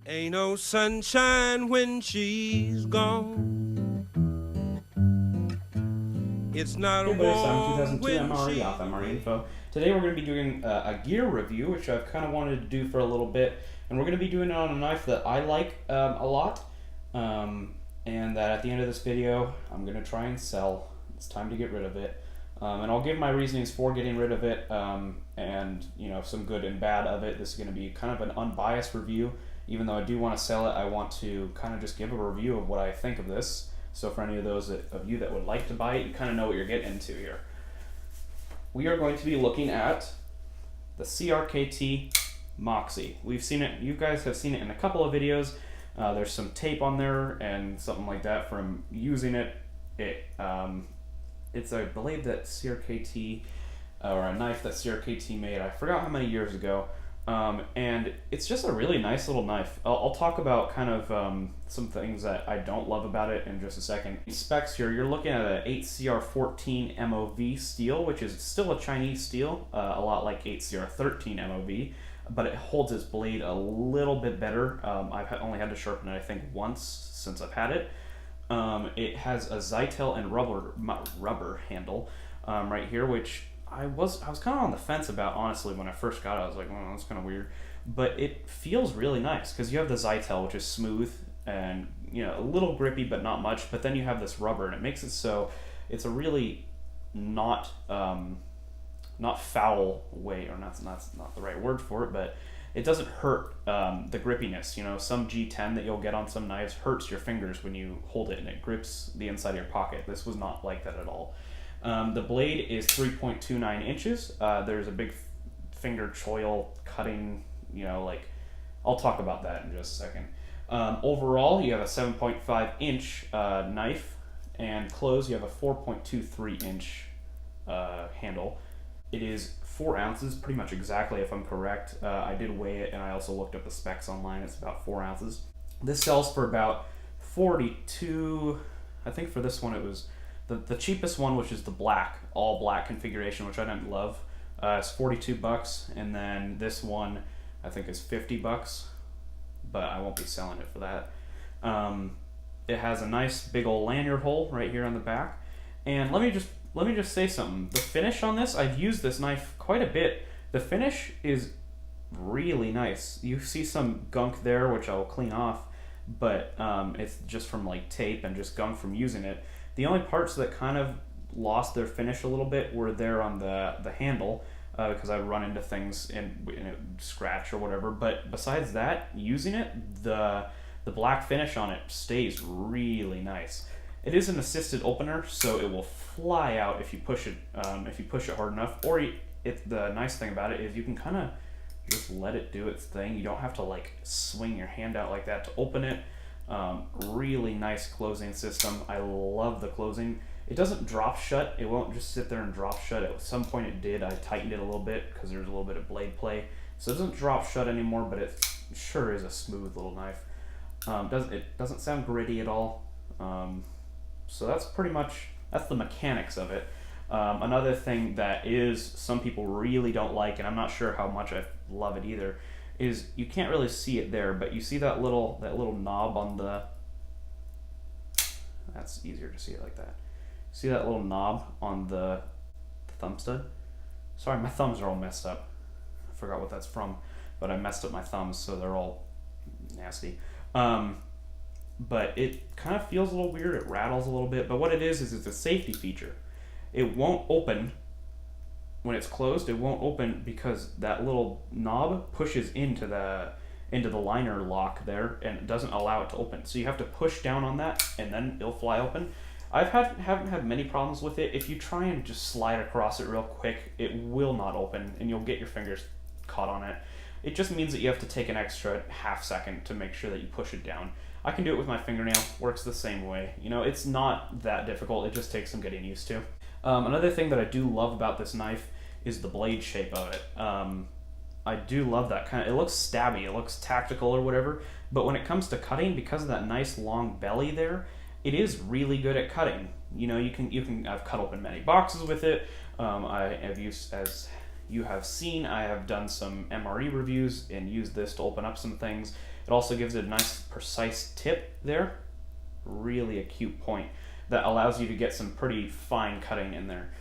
Ain't no sunshine when she's gone. It's not Hey buddies, I'm warm 2002 when MRE off MRE Info. Today we're going to be doing a gear review, which I've kind of wanted to do for a little bit, and we're going to be doing it on a knife that I like a lot, and that at the end of this video I'm going to try and sell. It's time to get rid of it, and I'll give my reasonings for getting rid of it, and some good and bad of it. This is going to be kind of an unbiased review. Even though I do want to sell it, I want to kind of just give a review of what I think of this. So for any of those of you that would like to buy it, you kind of know what you're getting into here. We are going to be looking at the CRKT Moxie. We've seen it, you guys have seen it in a couple of videos. There's some tape on there and something like that from using it. It's I believe that CRKT, or a knife that CRKT made, I forgot how many years ago. And it's just a really nice little knife. I'll talk about kind of some things that I don't love about it in just a second. Specs here, you're looking at an 8CR14 MOV steel, which is still a Chinese steel, a lot like 8CR13 MOV, but it holds its blade a little bit better. I've only had to sharpen it, I think, once since I've had it. It has a Zytel and rubber handle right here, which I was kind of on the fence about, honestly. When I first got it, I was like, oh, that's kind of weird. But it feels really nice because you have the Zytel, which is smooth and a little grippy, but not much. But then you have this rubber, and it makes it so it's a really not foul way, or not the right word for it, but it doesn't hurt the grippiness. Some G10 that you'll get on some knives hurts your fingers when you hold it, and it grips the inside of your pocket. This was not like that at all. The blade is 3.29 inches. There's a big finger choil cutting, I'll talk about that in just a second. Overall, you have a 7.5 inch knife, and close, you have a 4.23 inch handle. It is 4 ounces, pretty much exactly, if I'm correct. I did weigh it, and I also looked up the specs online. It's about 4 ounces. This sells for about 42, I think for this one it was the cheapest one, which is the all black configuration, which I didn't love. It's $42, and then this one I think is $50, but I won't be selling it for that. It has a nice big old lanyard hole right here on the back, and let me just say something. The finish on this, I've used this knife quite a bit. The finish is really nice. You see some gunk there, which I'll clean off, but it's just from like tape and just gunk from using it. The only parts that kind of lost their finish a little bit were there on the handle, because I run into things and it scratch or whatever. But besides that, using it, the black finish on it stays really nice. It is an assisted opener, so it will fly out if you push it hard enough. Or the nice thing about it is you can kind of just let it do its thing. You don't have to like swing your hand out like that to open it. Really nice closing system. I love the closing. It doesn't drop shut. It won't just sit there and drop shut. At some point it did. I tightened it a little bit because there's a little bit of blade play. So it doesn't drop shut anymore, but it sure is a smooth little knife. It doesn't sound gritty at all. So that's the mechanics of it. Another thing that is some people really don't like, and I'm not sure how much I love it either, is you can't really see it there, but you see that little knob on the, that's easier to see it like that. See that little knob on the thumb stud? Sorry, my thumbs are all messed up. I forgot what that's from, but I messed up my thumbs, so they're all nasty. But it kind of feels a little weird. It rattles a little bit, but what it is it's a safety feature. It won't open when it's closed. It won't open because that little knob pushes into the liner lock there, and it doesn't allow it to open. So you have to push down on that, and then it'll fly open. Haven't had many problems with it. If you try and just slide across it real quick, it will not open, and you'll get your fingers caught on it. It just means that you have to take an extra half second to make sure that you push it down. I can do it with my fingernail. Works the same way. It's not that difficult. It just takes some getting used to. Another thing that I do love about this knife is the blade shape of it. I do love that kind of, it looks stabby, it looks tactical or whatever, but when it comes to cutting, because of that nice long belly there, it is really good at cutting. I've cut open many boxes with it. I have used, as you have seen, I have done some MRE reviews and used this to open up some things. It also gives it a nice precise tip there, really acute point that allows you to get some pretty fine cutting in there.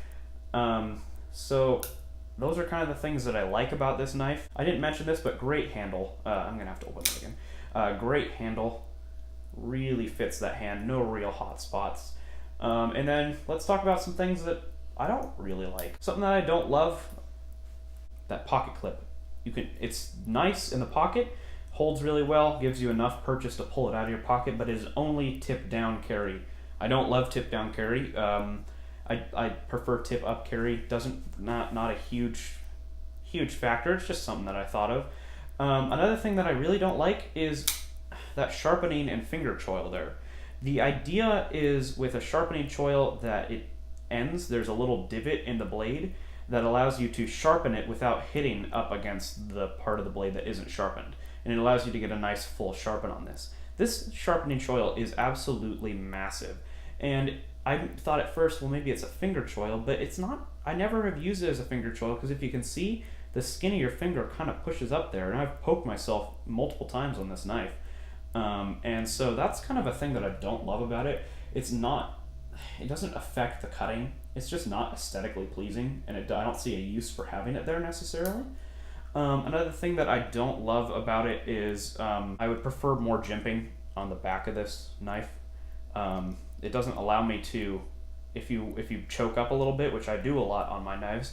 So those are kind of the things that I like about this knife. I didn't mention this, but great handle. I'm gonna have to open it again. Great handle, really fits that hand, no real hot spots. And then let's talk about some things that I don't really like. Something that I don't love, that pocket clip. It's nice in the pocket, holds really well, gives you enough purchase to pull it out of your pocket, but it is only tip down carry. I don't love tip down carry. I prefer tip up carry. Not a huge factor. It's just something that I thought of. Another thing that I really don't like is that sharpening and finger choil there. The idea is with a sharpening choil that it ends, there's a little divot in the blade that allows you to sharpen it without hitting up against the part of the blade that isn't sharpened. And it allows you to get a nice full sharpen on this. This sharpening choil is absolutely massive. And I thought at first, well, maybe it's a finger choil, but it's not. I never have used it as a finger choil because if you can see, the skin of your finger kind of pushes up there. And I've poked myself multiple times on this knife. And so that's kind of a thing that I don't love about it. It doesn't affect the cutting. It's just not aesthetically pleasing, and I don't see a use for having it there necessarily. Another thing that I don't love about it is I would prefer more jimping on the back of this knife. It doesn't allow me to, if you choke up a little bit, which I do a lot on my knives,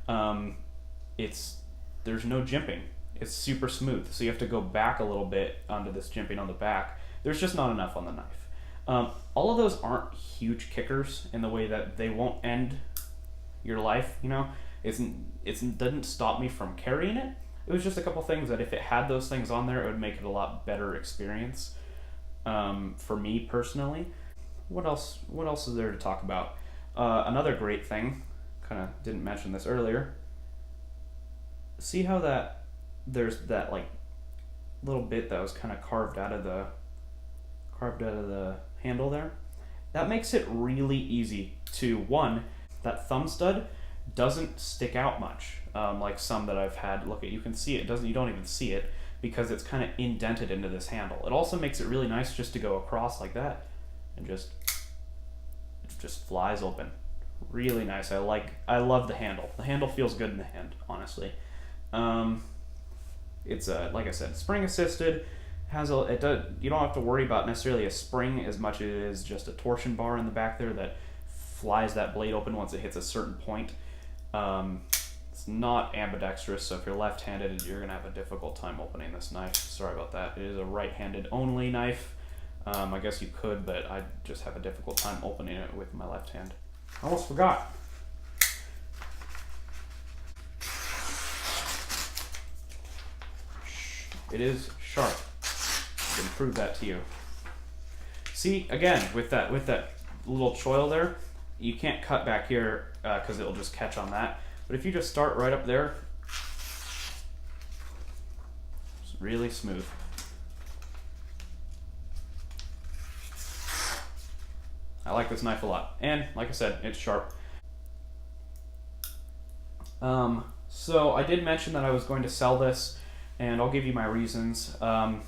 there's no jimping. It's super smooth, so you have to go back a little bit onto this jimping on the back. There's just not enough on the knife. All of those aren't huge kickers in the way that they won't end your life, you know? It didn't stop me from carrying it. It was just a couple things that if it had those things on there, it would make it a lot better experience for me personally. What else is there to talk about? Another great thing, kind of didn't mention this earlier. See how there's that like little bit that was kind of carved out of the handle there? That makes it really easy to, one, that thumb stud doesn't stick out much, like some that I've had. Look at, you can see it doesn't. You don't even see it because it's kind of indented into this handle. It also makes it really nice just to go across like that, and it just flies open. Really nice. I love the handle. The handle feels good in the hand, honestly. It's like I said, spring assisted. You don't have to worry about necessarily a spring as much as it is just a torsion bar in the back there that flies that blade open once it hits a certain point. It's not ambidextrous, so if you're left-handed, you're going to have a difficult time opening this knife. Sorry about that. It is a right-handed only knife. I guess you could, but I just have a difficult time opening it with my left hand. I almost forgot. It is sharp. I can prove that to you. See, again, with that little choil there, you can't cut back here because it'll just catch on that. But if you just start right up there, it's really smooth. I like this knife a lot. And like I said, it's sharp. So I did mention that I was going to sell this, and I'll give you my reasons. I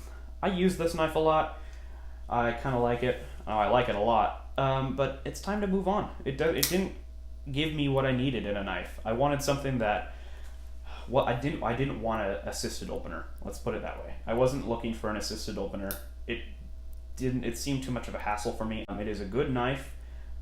use this knife a lot. I kind of like it. I like it a lot. But it's time to move on. It didn't give me what I needed in a knife. I wanted something that, I didn't want an assisted opener. Let's put it that way. I wasn't looking for an assisted opener. It seemed too much of a hassle for me. It is a good knife,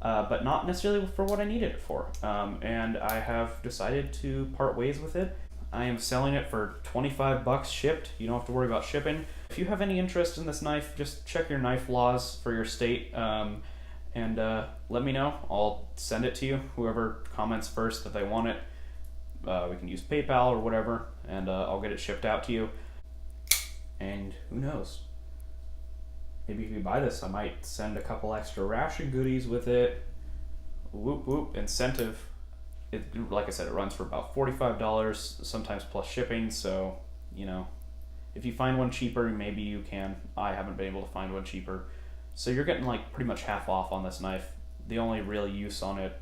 but not necessarily for what I needed it for. And I have decided to part ways with it. I am selling it for $25 shipped. You don't have to worry about shipping. If you have any interest in this knife, just check your knife laws for your state, and let me know. I'll send it to you. Whoever comments first that they want it, we can use PayPal or whatever, and I'll get it shipped out to you. And who knows? Maybe if you buy this, I might send a couple extra ration goodies with it. Whoop whoop, incentive. Like I said, it runs for about $45, sometimes plus shipping, so, you know, if you find one cheaper, maybe you can. I haven't been able to find one cheaper. So you're getting like pretty much half off on this knife. The only real use on it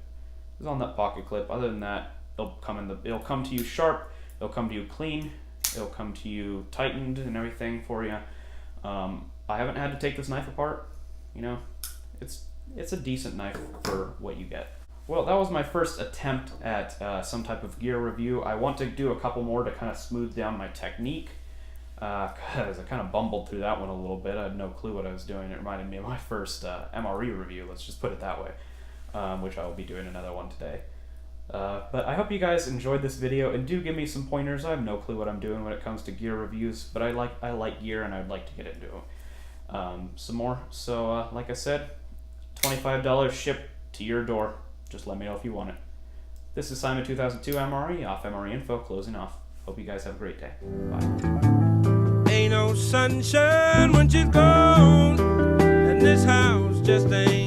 is on that pocket clip. Other than that, it'll come to you sharp, it'll come to you clean, it'll come to you tightened and everything for you. I haven't had to take this knife apart. You know, it's a decent knife for what you get. Well, that was my first attempt at some type of gear review. I want to do a couple more to kind of smooth down my technique, because I kind of bumbled through that one a little bit. I had no clue what I was doing. It reminded me of my first MRE review, let's just put it that way, which I will be doing another one today. But I hope you guys enjoyed this video, and do give me some pointers. I have no clue what I'm doing when it comes to gear reviews, but I like gear, and I'd like to get into some more. So like I said, $25 shipped to your door. Just let me know if you want it. This is Simon 2002 MRE, off MRE Info, closing off. Hope you guys have a great day. Bye. Ain't no sunshine when she's gone, and this house just ain't